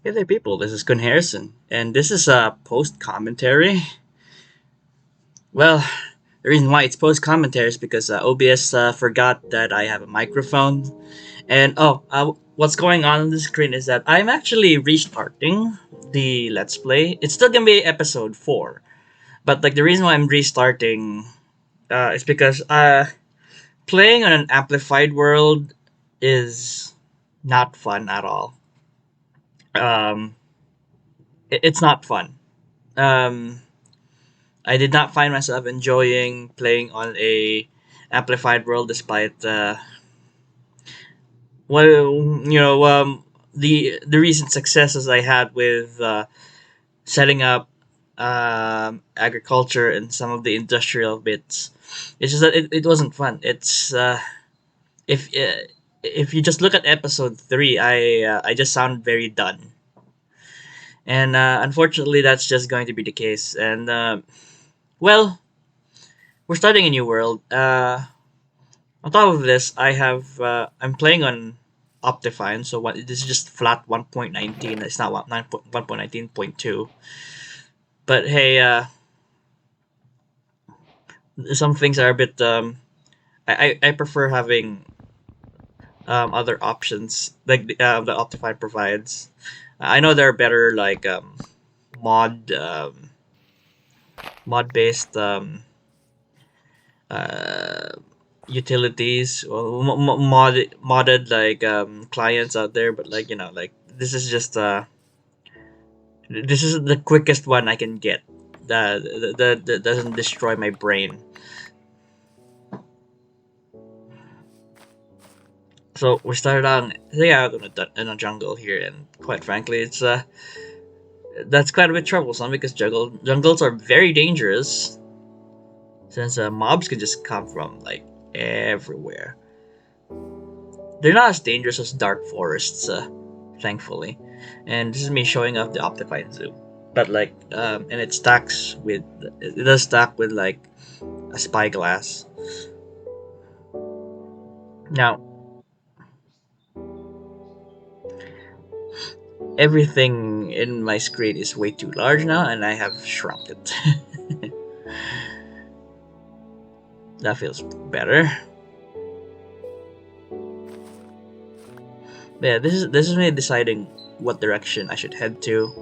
Hey there, people. This is Kun Harrison, and this is a post commentary. Well, the reason why it's post commentary is because OBS forgot that I have a microphone. And what's going on the screen is that I'm actually restarting the Let's Play. It's still gonna be episode 4, but like the reason why I'm restarting is because playing on an amplified world is not fun at all. Um, it's not fun. Um, I did not find myself enjoying playing on a amplified world despite the recent successes I had with setting up agriculture and some of the industrial bits. It's just that it wasn't fun. It's if if you just look at episode 3, I just sound very done, and unfortunately that's just going to be the case. And well, we're starting a new world. On top of this, I'm playing on Optifine, so this is just flat 1.19. It's not 1.19.2. But hey, some things are a bit. I prefer having other options like the Optifine provides. I know there are better like mod mod based uh, utilities or modded like clients out there, but like like this is the quickest one I can get that doesn't destroy my brain. So we started on out in a jungle here, and quite frankly it's that's quite a bit troublesome because jungles are very dangerous since mobs can just come from like everywhere. They're not as dangerous as dark forests, thankfully. And this is me showing off the Optifine Zoom. But like, and it does stack with like a spyglass. Now, everything in my screen is way too large now, and I have shrunk it. That feels better. But yeah, this is me deciding what direction I should head to.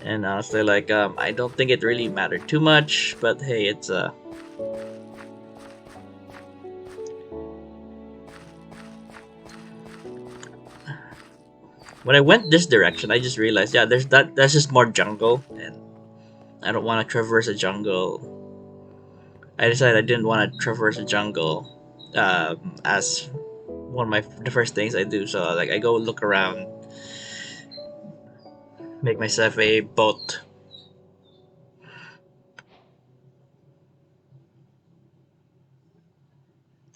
And honestly, like, I don't think it really mattered too much, but hey, it's when I went this direction, I just realized, yeah, that's just more jungle, and I don't want to traverse a jungle. I decided I didn't want to traverse a jungle as one of the first things I do. So like I go look around, make myself a boat.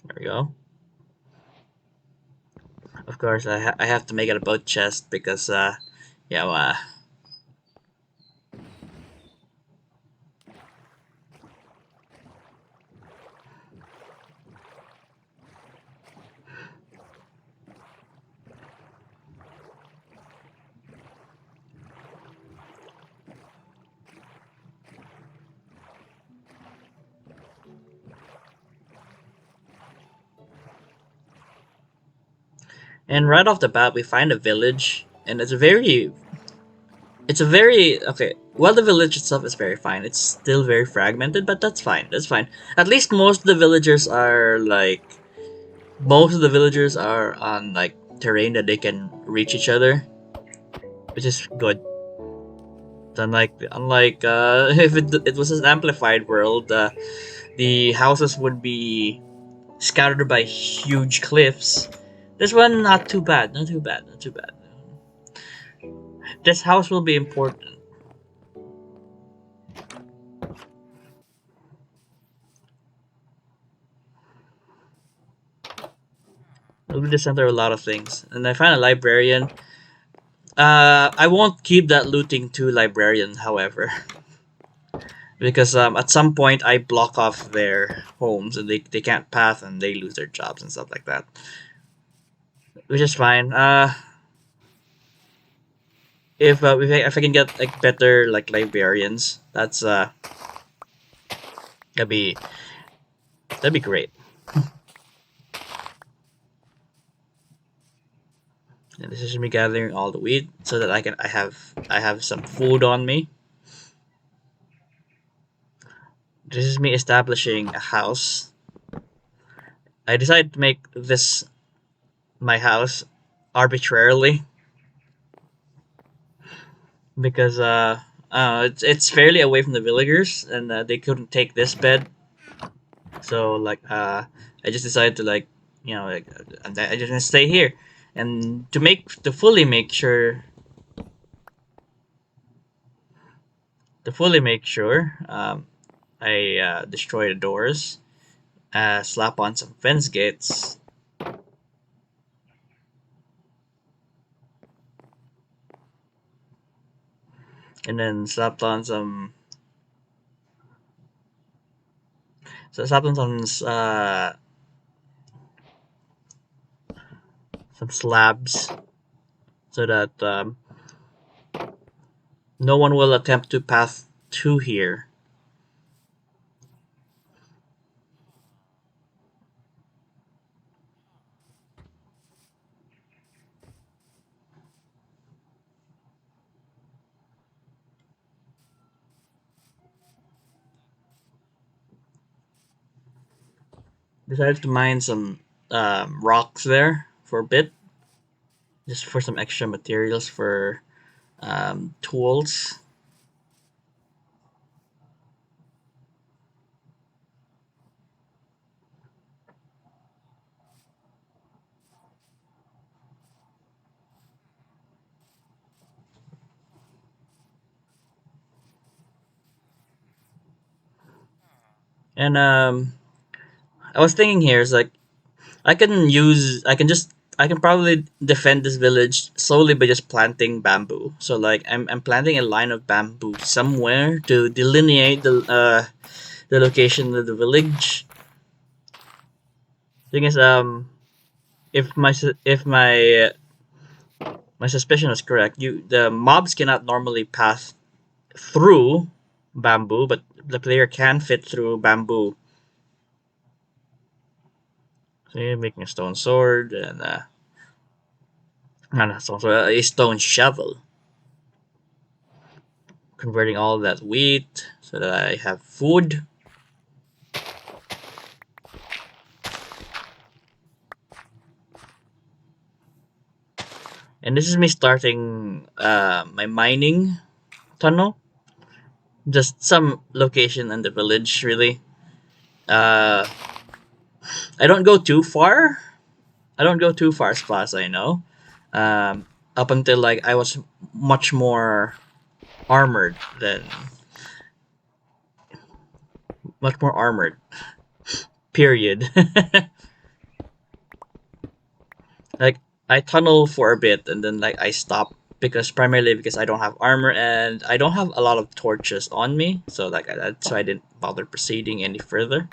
There we go. Of course, I have to make it a boat chest because yeah, and right off the bat we find a village, and it's a very okay. While the village itself is very fine, it's still very fragmented, but that's fine. That's fine. At least most of the villagers are on like terrain that they can reach each other, which is good. Unlike if it was an amplified world, the houses would be scattered by huge cliffs. This one not too bad, not too bad, not too bad. This house will be important. It'll be the center of a lot of things. And I find a librarian. I won't keep that looting to librarian, however, because at some point I block off their homes and they can't path and they lose their jobs and stuff like that. which is fine. If I can get like better like librarians, that'd be that'd be great. And this is me gathering all the wheat so that I have some food on me. This is me establishing a house. I decided to make this my house arbitrarily because it's fairly away from the villagers and they couldn't take this bed, so like I just decided to like like I just gonna stay here, and to fully make sure I destroy the doors, slap on some fence gates, and then slap on some slabs so that no one will attempt to pass through here. Decided to mine some rocks there for a bit, just for some extra materials for tools. And I was thinking here is like I can probably defend this village solely by just planting bamboo. So like I'm planting a line of bamboo somewhere to delineate the location of the village. Thing is, if my suspicion is correct, the mobs cannot normally pass through bamboo, but the player can fit through bamboo. So you're making a stone sword and a stone shovel. Converting all that wheat so that I have food. And this is me starting my mining tunnel. Just some location in the village, really. Uh, I don't go too far. I don't go too far as far as I know. Up until like I was much more armored than much more armored. Period. Like I tunnel for a bit and then like I stop primarily because I don't have armor and I don't have a lot of torches on me, so like that's why I didn't bother proceeding any further.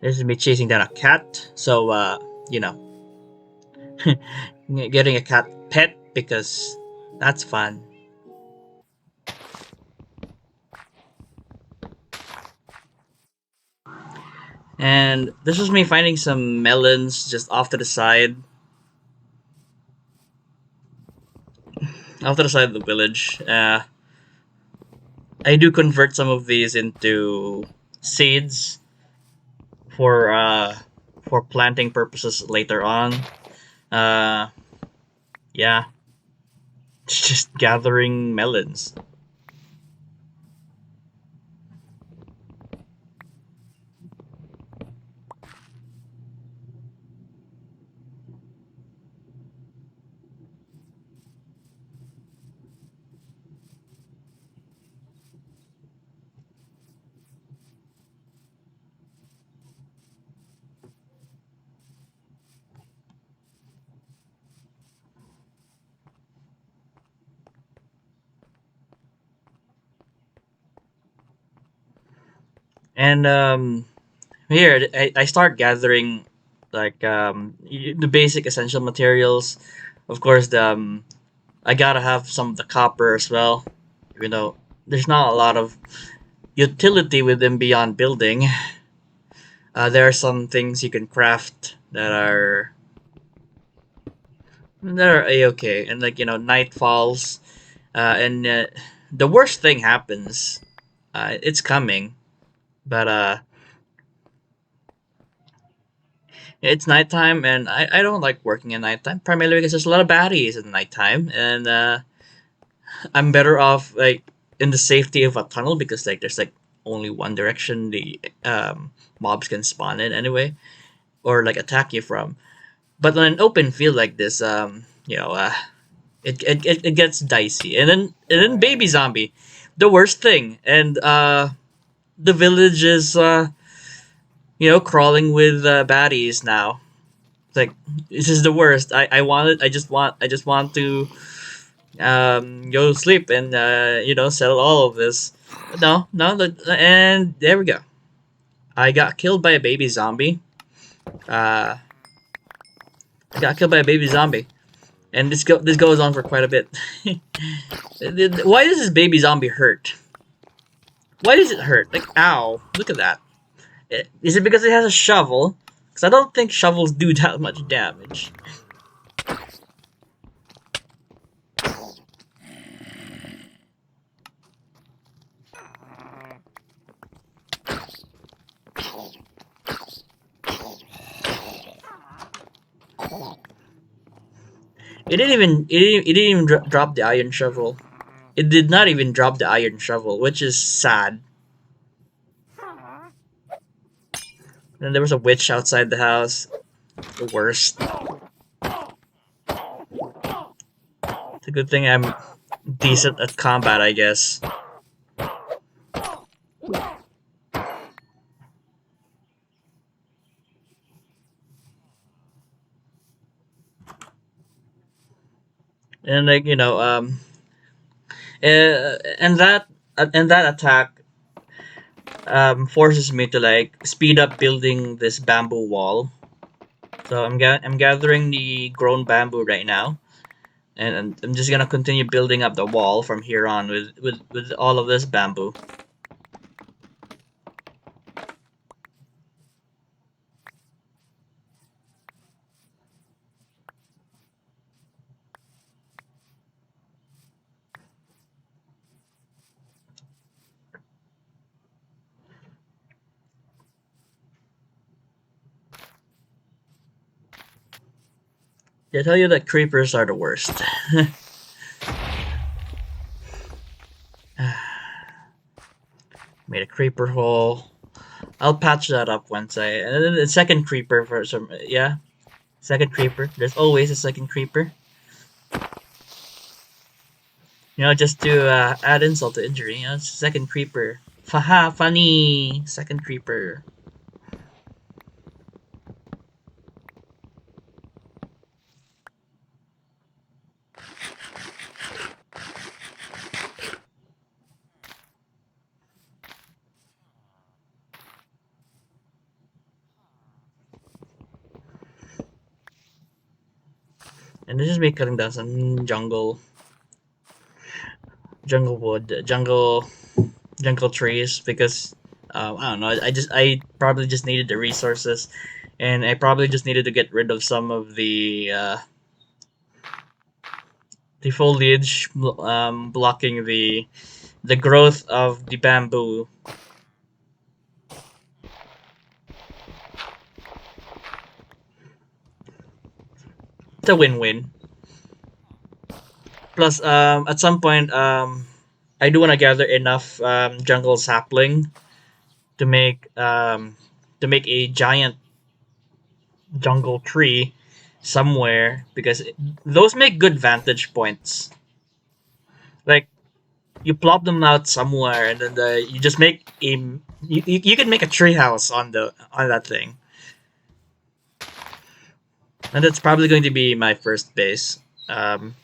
This is me chasing down a cat, so you know, getting a cat pet because that's fun. And this was me finding some melons just off to the side of the village. I do convert some of these into seeds for planting purposes later on. Uh, yeah, it's just gathering melons. And here I start gathering like the basic essential materials. Of course, I gotta have some of the copper as well. Even though there's not a lot of utility with them beyond building, there are some things you can craft that are a-okay. And like night falls, and the worst thing happens. It's coming, but it's nighttime, and I don't like working at nighttime, primarily because there's a lot of baddies at nighttime, and I'm better off like in the safety of a tunnel because like there's like only one direction the mobs can spawn in anyway, or like attack you from. But on an open field like this, it gets dicey, and then baby zombie, the worst thing, and the village is crawling with baddies now. It's like this is the worst. I just want to go sleep and settle all of this. But no, and there we go. I got killed by a baby zombie. Uh, I got killed by a baby zombie, and this goes on for quite a bit. Why does this baby zombie hurt? Why does it hurt? Like, ow! Look at that. Is it because it has a shovel? Because I don't think shovels do that much damage. It didn't even drop the iron shovel. It did not even drop the iron shovel, which is sad. And there was a witch outside the house. The worst. It's a good thing I'm decent at combat, I guess. And like and that attack forces me to like speed up building this bamboo wall. So I'm gathering the grown bamboo right now, and I'm just gonna continue building up the wall from here on with all of this bamboo. I tell you that creepers are the worst. Made a creeper hole. I'll patch that up once and then the second creeper for some, yeah. Second creeper. There's always a second creeper. Just to add insult to injury. It's a second creeper. Haha, funny. Second creeper. And this is me cutting down some jungle wood, jungle trees because I don't know. I probably just needed the resources, and I probably just needed to get rid of some of the foliage blocking the growth of the bamboo. It's a win-win. Plus, at some point, I do want to gather enough jungle sapling to make a giant jungle tree somewhere, because those make good vantage points. Like, you plop them out somewhere, and then you just make a you can make a tree house on that thing, and that's probably going to be my first base. Um,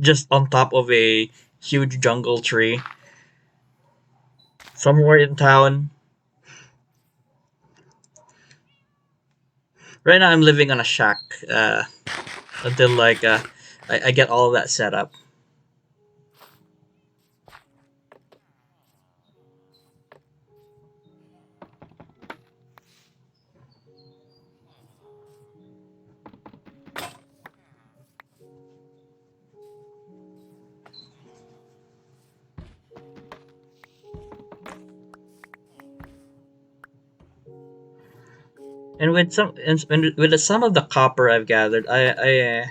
just on top of a huge jungle tree somewhere in town. Right now, I'm living on a shack until I get all of that set up. And with some of the copper I've gathered, I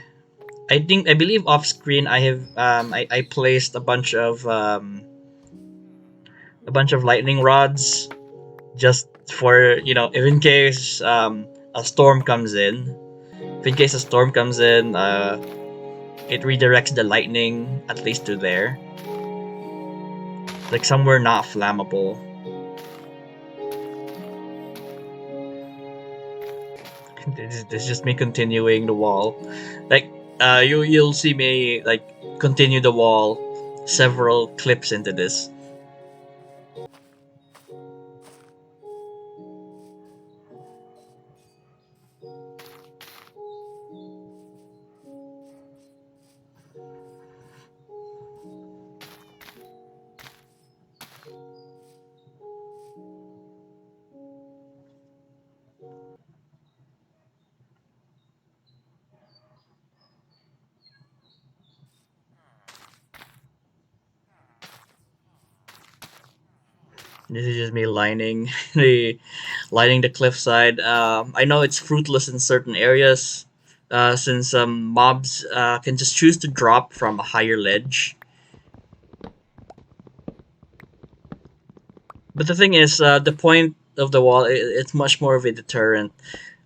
believe off screen I have I placed a bunch of lightning rods, just for, if in case a storm comes in. If in case a storm comes in, it redirects the lightning at least to there, like somewhere not flammable. This is just me continuing the wall. Like, you'll see me like continue the wall several clips into this. This is just me lining the cliffside. I know it's fruitless in certain areas, since mobs can just choose to drop from a higher ledge. But the thing is, the point of the wall, it's much more of a deterrent.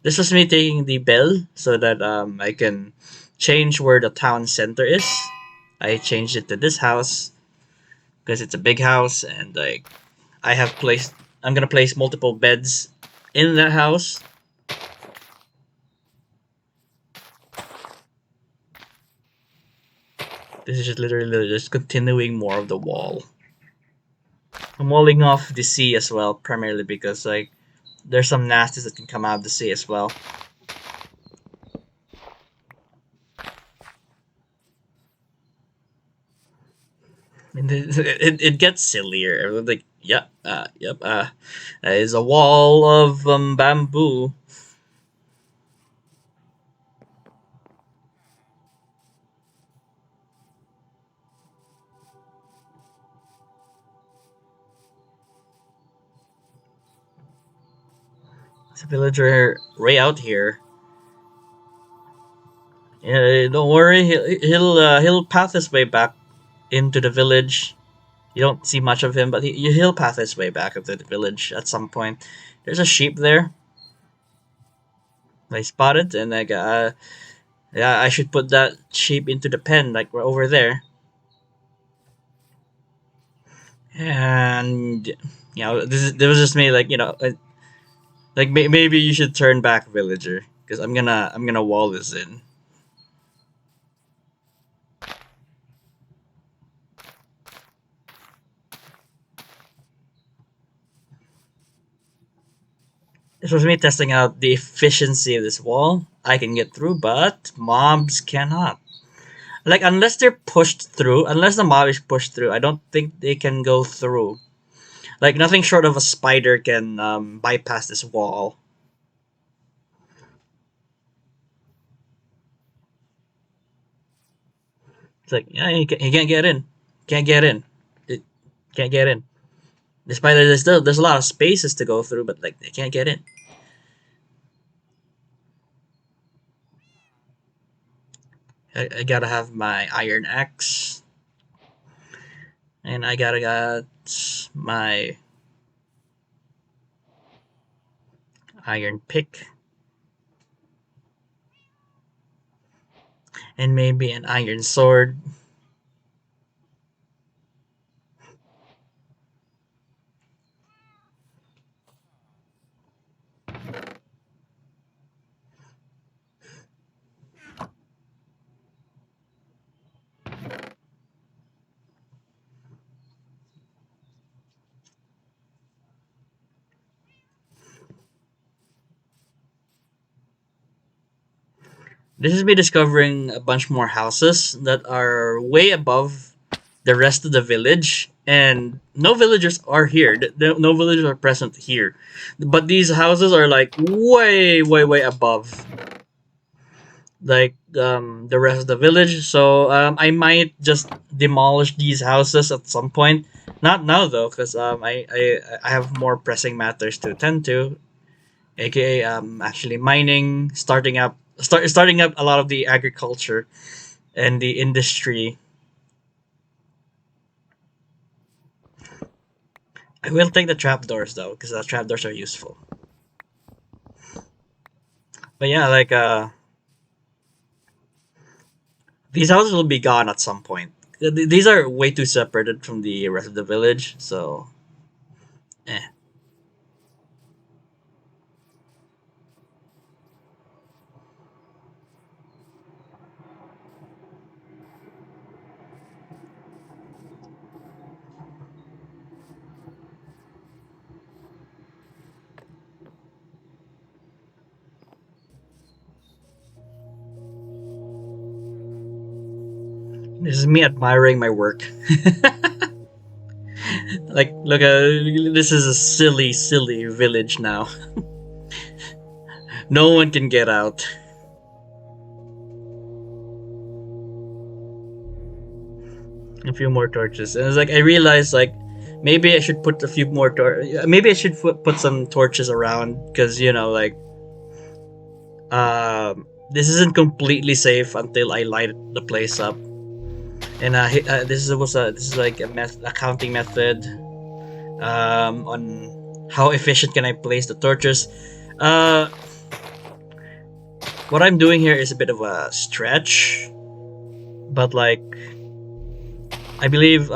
This was me taking the bell so that I can change where the town center is. I changed it to this house because it's a big house, and like I'm gonna place multiple beds in that house. This is just literally just continuing more of the wall. I'm walling off the sea as well, primarily because like there's some nasties that can come out of the sea as well. And it gets sillier. Everyone's like, yep, that is a wall of bamboo. There's a villager right out here. Yeah, don't worry, he'll path his way back into the village. You don't see much of him, but he'll path his way back into the village at some point. There's a sheep there. I spotted, and like, yeah, I should put that sheep into the pen, like right over there. And this was just me, like, like maybe you should turn back, villager, because I'm gonna wall this in. This was me testing out the efficiency of this wall. I can get through, but mobs cannot. Like, unless they're pushed through, unless the mob is pushed through, I don't think they can go through. Like, nothing short of a spider can bypass this wall. It's like, yeah, he can't get in. Can't get in. It can't get in. The spider, there's a lot of spaces to go through, but like they can't get in. I gotta have my iron axe, and I gotta got my iron pick, and maybe an iron sword. This is me discovering a bunch more houses that are way above the rest of the village, and no villagers are here. No villagers are present here, but these houses are like way above like the rest of the village. So I might just demolish these houses at some point. Not now though, because I have more pressing matters to attend to, aka actually mining, starting up a lot of the agriculture and the industry. I will take the trapdoors though, because the trapdoors are useful. But yeah, like these houses will be gone at some point. These are way too separated from the rest of the village, so eh. This is me admiring my work. Like, look, this is a silly village now. No one can get out. A few more torches, and it's like I realized like maybe I should put a few more maybe I should put some torches around because like this isn't completely safe until I light the place up. And this is like a counting method on how efficient can I place the torches. Uh, what I'm doing here is a bit of a stretch, but like I believe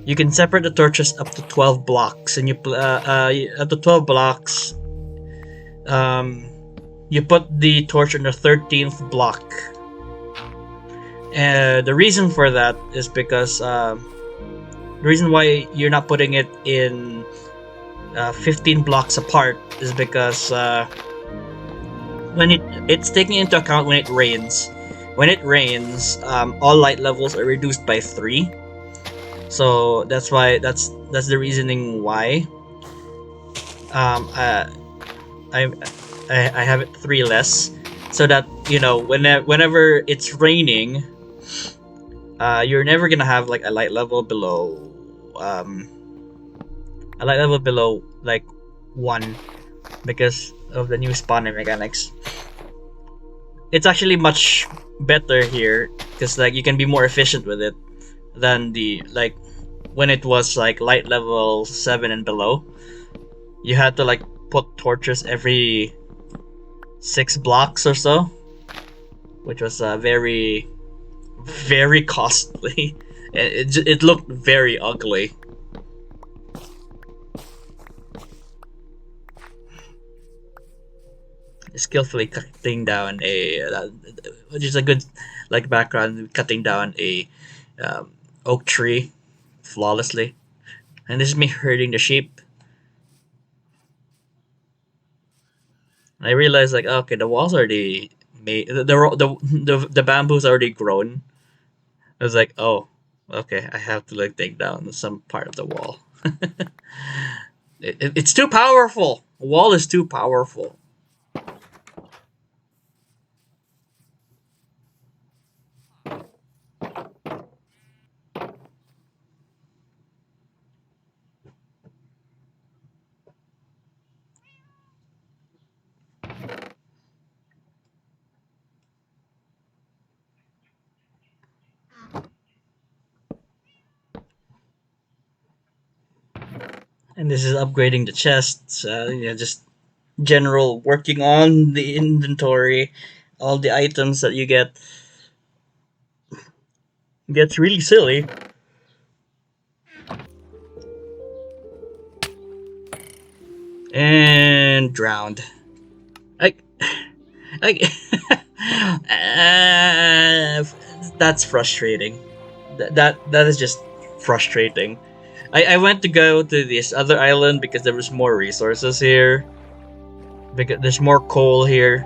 you can separate the torches up to 12 blocks, and up to 12 blocks, um, you put the torch on the 13th block. The reason for that is because the reason why you're not putting it in 15 blocks apart is because when it's taking into account when it rains. When it rains, all light levels are reduced by 3. So that's the reasoning why um, uh, I, I have it 3 less, so that whenever it's raining, you're never gonna have like um, a light level below like 1 because of the new spawning mechanics. It's actually much better here because like you can be more efficient with it than the like when it was like light level 7 and below. You had to like put torches every 6 blocks or so, which was very costly. It looked very ugly. Skillfully cutting down which is a good like background, cutting down a um, oak tree flawlessly. And this is me herding the sheep. I realized like okay, the walls already made the bamboo's already grown. I was like, oh, okay, I have to like take down some part of the wall. It's too powerful. The wall is too powerful. And this is upgrading the chests. Just general working on the inventory, all the items that you get. Gets really silly. And drowned. I, uh, that's frustrating. That is just frustrating. I went to go to this other island because there was more resources here. Because there's more coal here.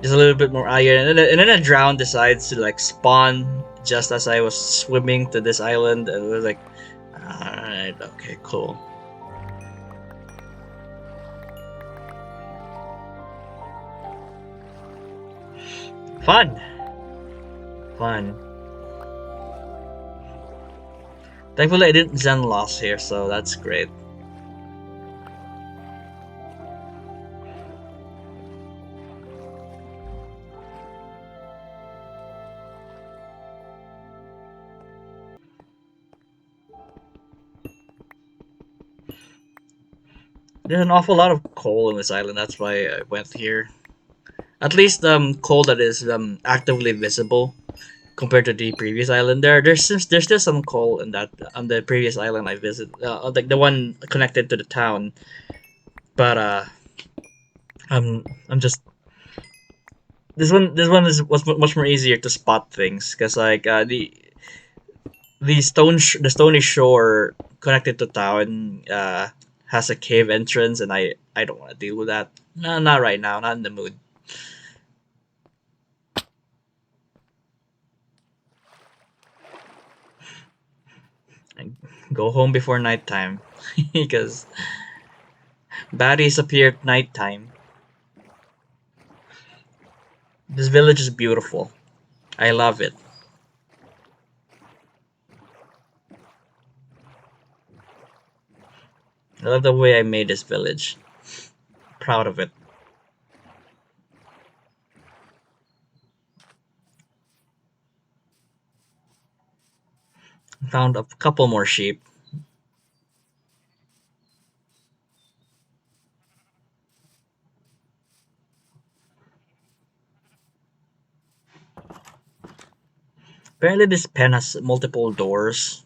There's a little bit more iron, and then a drown decides to like spawn just as I was swimming to this island, and it was like, alright, okay, cool. Fun! Fun. Thankfully, I didn't Zen loss here, so that's great. There's an awful lot of coal in this island, that's why I went here. At least coal that is actively visible compared to the previous island. There's still some coal in that on the previous island I visited, like the one connected to the town. But I'm just this one was much more easier to spot things because like the stony shore connected to town has a cave entrance, and I don't want to deal with that. No, not right now. Not in the mood. Go home before nighttime because baddies appear at nighttime. This village is beautiful. I love it. I love the way I made this village. Proud of it. Found a couple more sheep. Apparently this pen has multiple doors.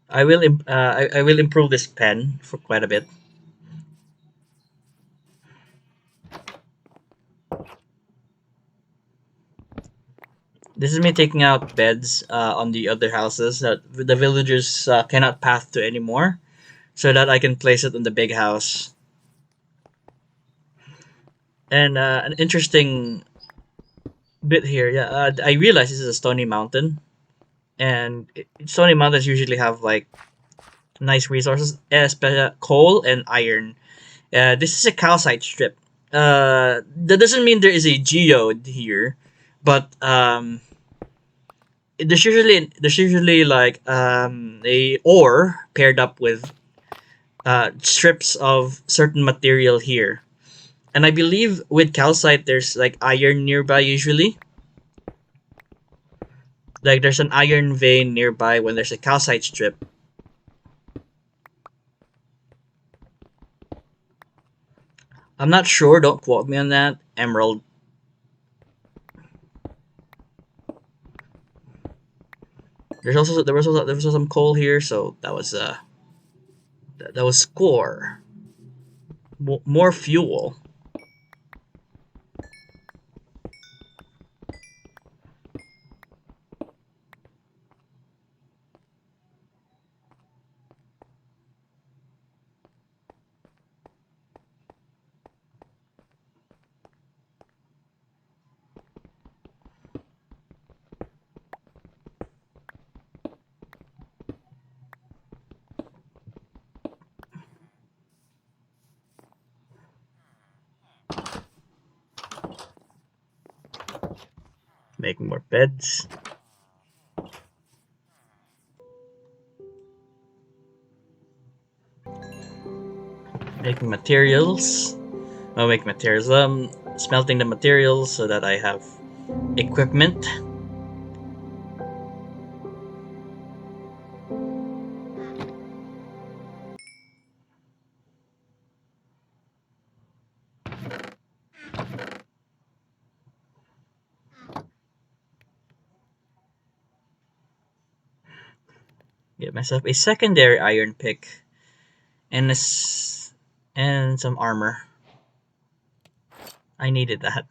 I will improve this pen for quite a bit. This is me taking out beds on the other houses that the villagers cannot path to anymore, so that I can place it on the big house. And an interesting bit here, yeah, I realize this is a stony mountain, and stony mountains usually have like nice resources, especially coal and iron. This is a calcite strip. That doesn't mean there is a geode here, but there's usually like a ore paired up with strips of certain material here. And I believe with calcite there's like iron nearby usually. Like there's an iron vein nearby when there's a calcite strip. I'm not sure, don't quote me on that. Emerald. There was also some coal here, so that was that was score. More fuel. Making more beds. Making materials. I'll make materials. Smelting the materials so that I have equipment. Get myself a secondary iron pick and and some armor. I needed that.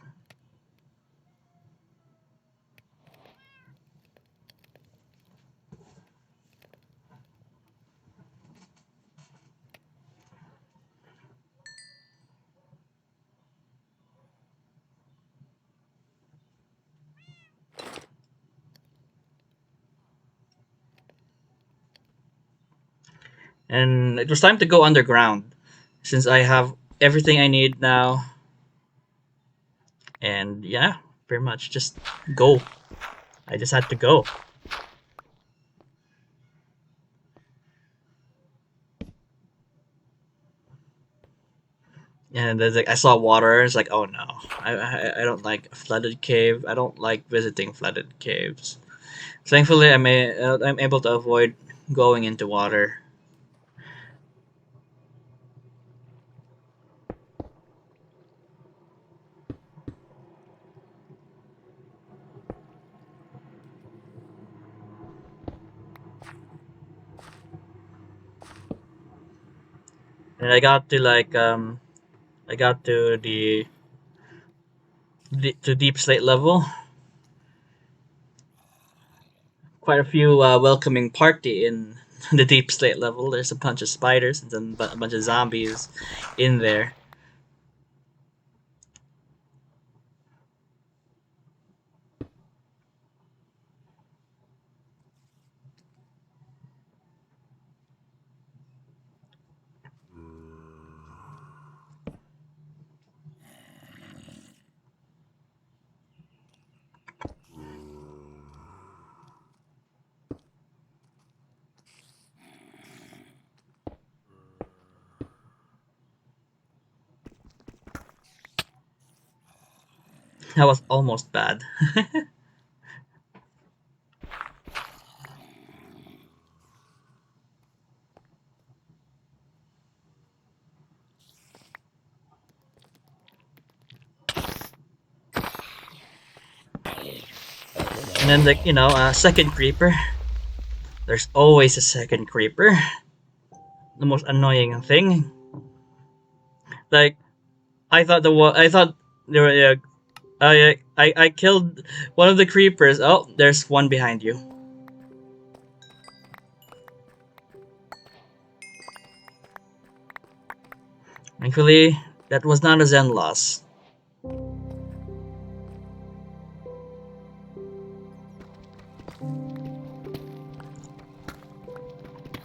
And it was time to go underground since I have everything I need now. And yeah, pretty much just go. I just had to go. And there's like I saw water. It's like, oh no, I don't like a flooded cave. I don't like visiting flooded caves. Thankfully, I'm able to avoid going into water. And I got to I got to the to deep slate level. Quite a few welcoming party in the deep slate level. There's a bunch of spiders and then a bunch of zombies in there. That was almost bad. And then like second creeper. There's always a second creeper. The most annoying thing. Like I thought there were I killed one of the creepers. Oh, there's one behind you. Thankfully, that was not a Zen loss.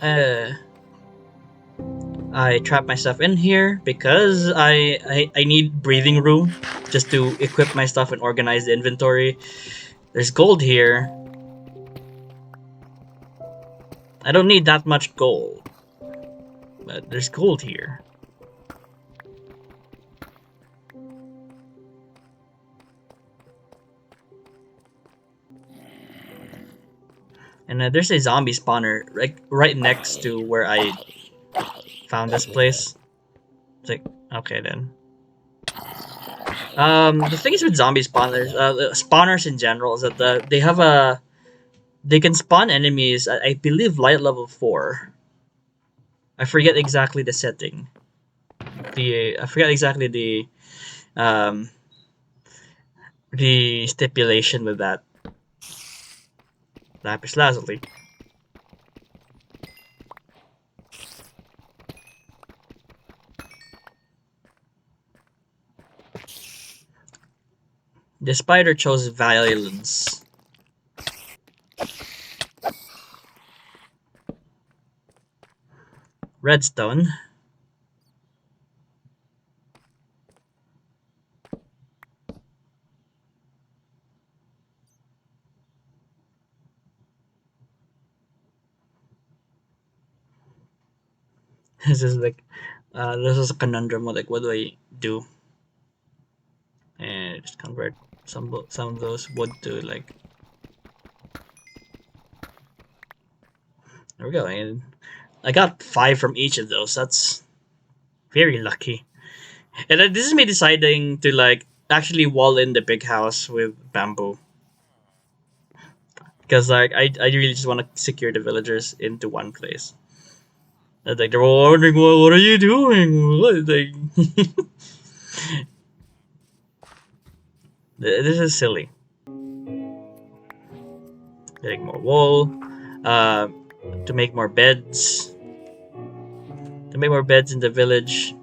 Uh, I trapped myself in here because I need breathing room just to equip my stuff and organize the inventory. There's gold here. I don't need that much gold, but there's gold here. And there's a zombie spawner right next to where I found this place. It's like, okay then. The thing is with zombie spawners, spawners in general, is that they can spawn enemies at, I believe, light level 4. I forget exactly the setting. I forget exactly um the stipulation with that. Lapis lazuli. The spider chose violence. Redstone. This is like, this is a conundrum. Like, what do I do? And just convert some of those wood to like. There we go. And I got 5 from each of those. That's very lucky. And this is me deciding to like actually wall in the big house with bamboo. because like I really just want to secure the villagers into one place. Like they're wondering, what are you doing? What, like, this is silly. Getting more wool, uh, to make more beds, in the village.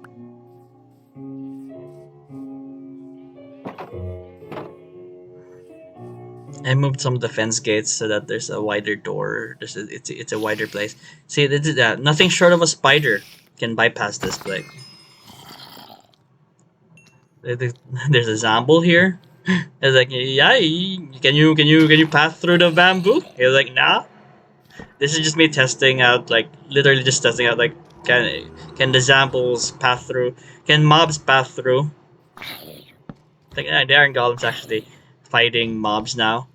I moved some of the fence gates so that there's a wider door. It's a wider place. See, this is, nothing short of a spider can bypass this place. There's a Zomble here. It's like, yeah, can you pass through the bamboo? He's like, nah. This is just me testing out, like literally just testing out, like can the Zombles pass through? Can mobs pass through? Like, the Iron Golem's actually fighting mobs now.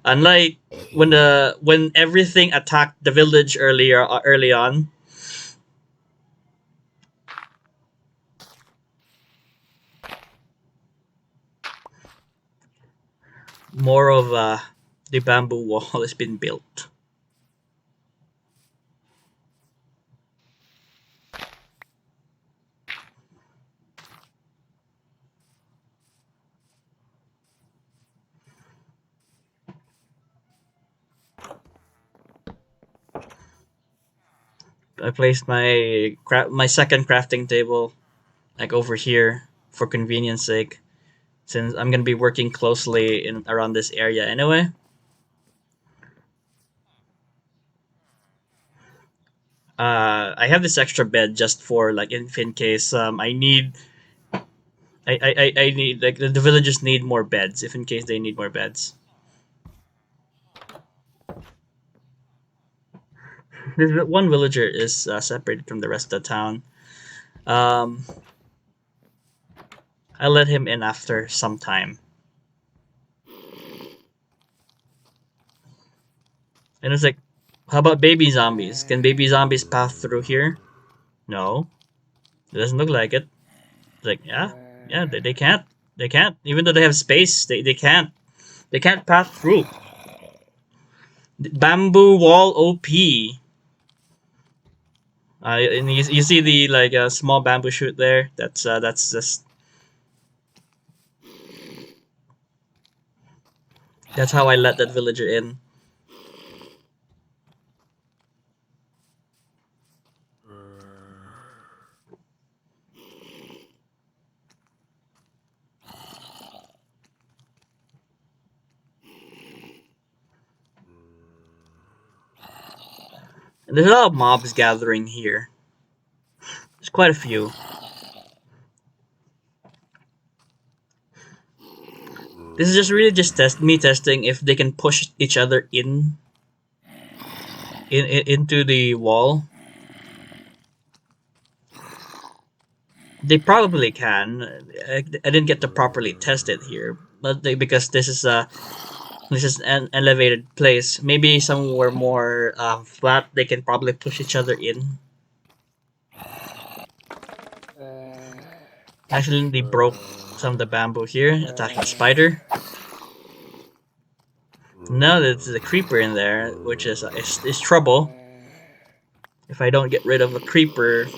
Unlike when everything attacked the village early on. More of the bamboo wall has been built. I placed my second crafting table like over here for convenience sake, since I'm gonna be working closely in around this area anyway. I have this extra bed just for like if in case I need I need like the villagers need more beds if in case they need more beds. This one villager is separated from the rest of the town. Um, I let him in after some time. And it's like, how about baby zombies? Can baby zombies pass through here? No, it doesn't look like it. It's like, yeah, they can't. They can't. Even though they have space, they can't. They can't pass through. Bamboo wall OP. And you see the like small bamboo shoot there. That's just that's how I let that villager in. And there's a lot of mobs gathering here. There's quite a few. This is just really just me testing if they can push each other into the wall. They probably can. I didn't get to properly test it here, but because this is an elevated place. Maybe somewhere more flat, they can probably push each other in. Actually, they broke some of the bamboo here, attacking the spider. Now there's a creeper in there, which is trouble. If I don't get rid of a creeper,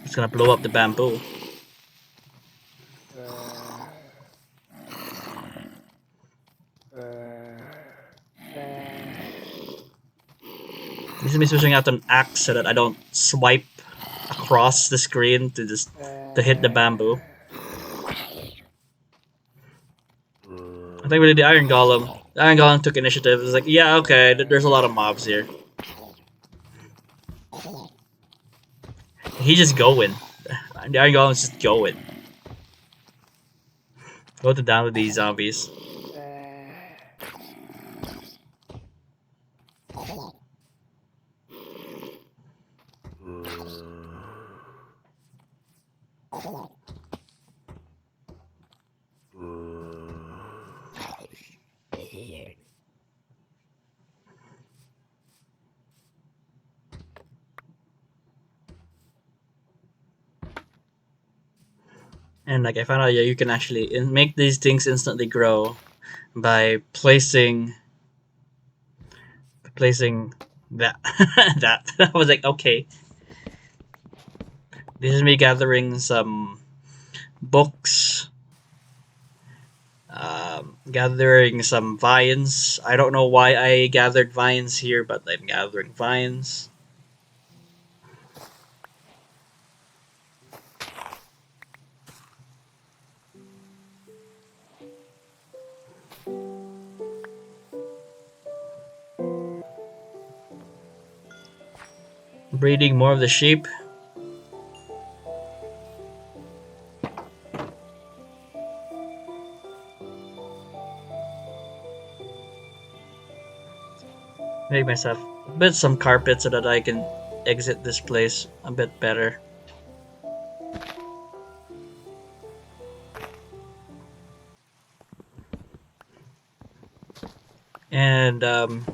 it's gonna blow up the bamboo. This is me switching out an axe so that I don't swipe across the screen to hit the bamboo. I think we did the Iron Golem. The Iron Golem took initiative. It's like, yeah, okay, there's a lot of mobs here. He's just going. The Iron Golem's just going. Go to down with these zombies. And like I found out, yeah, you can actually make these things instantly grow by placing placing that. that. I was like, okay. This is me gathering some books. Gathering some vines. I don't know why I gathered vines here, but I'm gathering vines. Breeding more of the sheep. Make myself a bit some carpet so that I can exit this place a bit better. And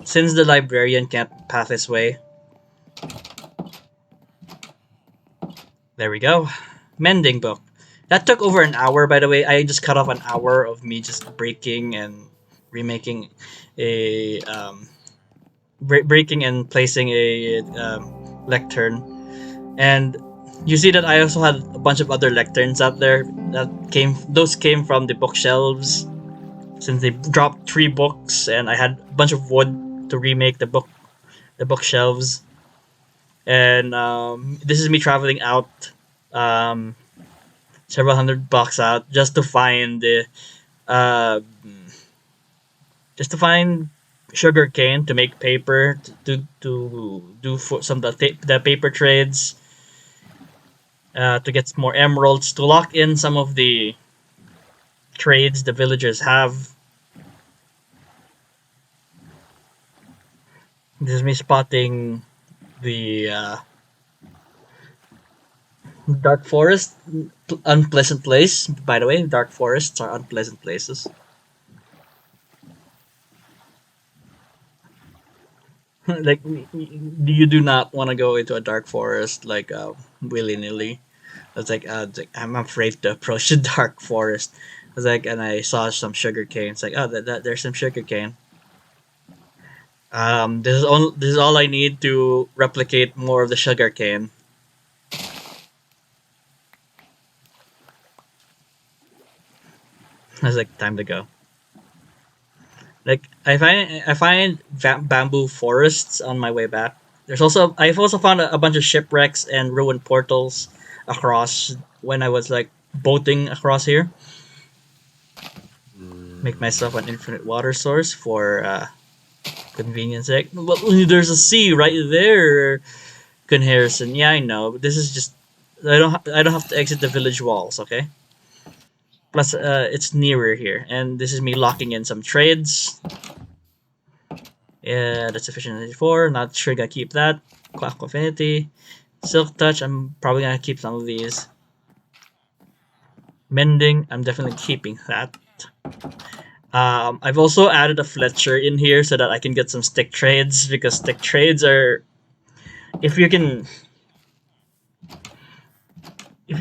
since the librarian can't path his way, there we go. Mending book. That took over an hour, by the way. I just cut off an hour of me just breaking and remaking a breaking and placing a lectern. And you see that I also had a bunch of other lecterns out there that came from the bookshelves, since they dropped 3 books and I had a bunch of wood to remake the bookshelves. And this is me traveling out several $100 out just to find sugar cane to make paper to do for some of the paper trades, to get more emeralds, to lock in some of the trades the villagers have. This is me spotting the dark forest, unpleasant place. By the way, dark forests are unpleasant places. Like, you do not want to go into a dark forest like willy nilly. It's like I'm afraid to approach the dark forest. I was like, and I saw some sugar cane. It's like, oh, there's some sugar cane. This is all I need to replicate more of the sugar cane. I was like, time to go. Like, I find bamboo forests on my way back. I've also found a bunch of shipwrecks and ruined portals across when I was like boating across here. Make myself an infinite water source for convenience sake. Well, there's a sea right there, Kun Harrison. Yeah, I know. But this is just I don't have to exit the village walls. Okay. Plus, it's nearer here, and this is me locking in some trades. Yeah, that's efficiency 4. Not sure gonna keep that. Clock Affinity, Silk Touch. I'm probably gonna keep some of these. Mending. I'm definitely keeping that. I've also added a Fletcher in here so that I can get some stick trades, because stick trades are, if you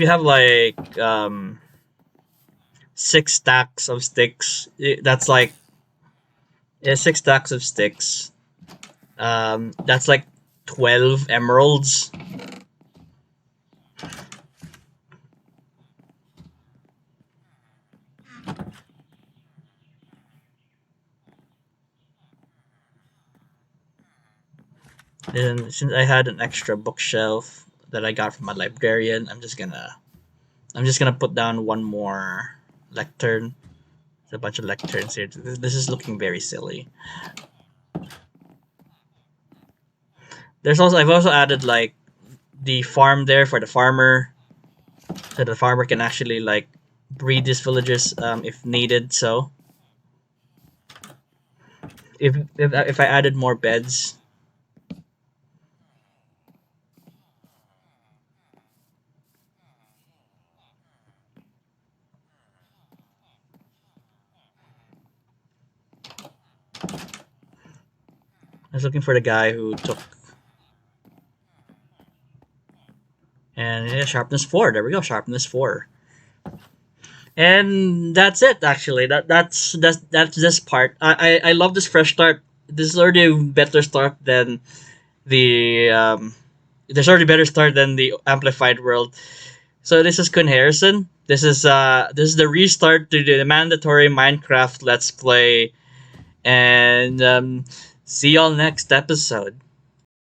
have like 6 stacks of sticks, that's like 6 stacks of sticks. That's like 12 emeralds. And since I had an extra bookshelf that I got from my librarian, I'm just gonna put down one more lectern. There's a bunch of lecterns here. This is looking very silly. I've also added like the farm there for the farmer, so the farmer can actually like breed these villagers if needed. So if I added more beds. I was looking for the guy who took. And yeah, sharpness 4. There we go, sharpness 4. And that's it. Actually, that's this part. I love this fresh start. this is already a better start than the there's already better start than the amplified world. So this is Kun Harrison. This is the restart to the mandatory Minecraft Let's Play, and see y'all next episode.